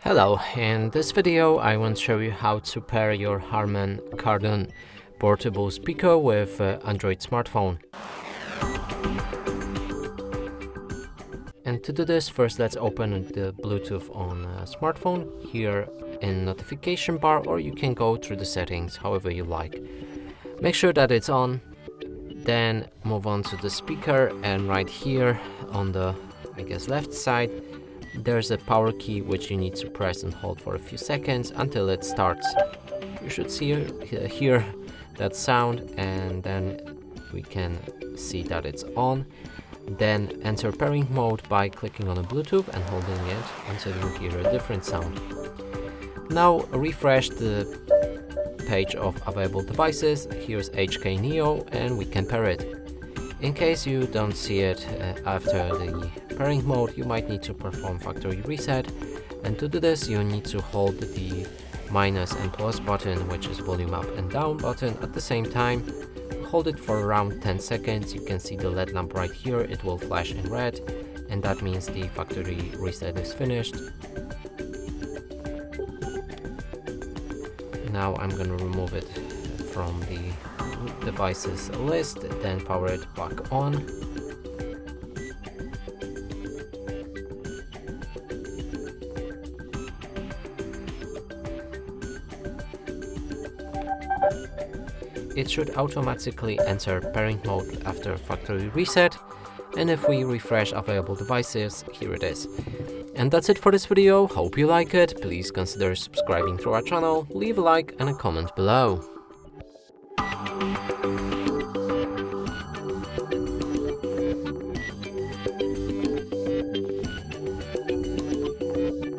Hello, in this video I want to show you how to pair your Harman Kardon portable speaker with Android smartphone. And to do this, first let's open the Bluetooth on smartphone here in notification bar, or you can go through the settings however you like. Make sure that it's on, then move on to the speaker, and right here on the left side there's a power key which you need to press and hold for a few seconds until it starts. You should hear that sound, and then we can see that it's on. Then enter pairing mode by clicking on the Bluetooth and holding it until you hear a different sound. Now refresh the page of available devices. Here's HK Neo and we can pair it. In case you don't see it after the pairing mode, you might need to perform factory reset, and to do this you need to hold the minus and plus button, which is volume up and down button, at the same time. Hold it for around 10 seconds. You can see the LED lamp right here, it will flash in red, and that means the factory reset is finished. Now I'm going to remove it from the devices list, then power it back on. It should automatically enter pairing mode after factory reset, and if we refresh available devices, here it is. And that's it for this video. Hope you like it. Please consider subscribing to our channel, leave a like and a comment below.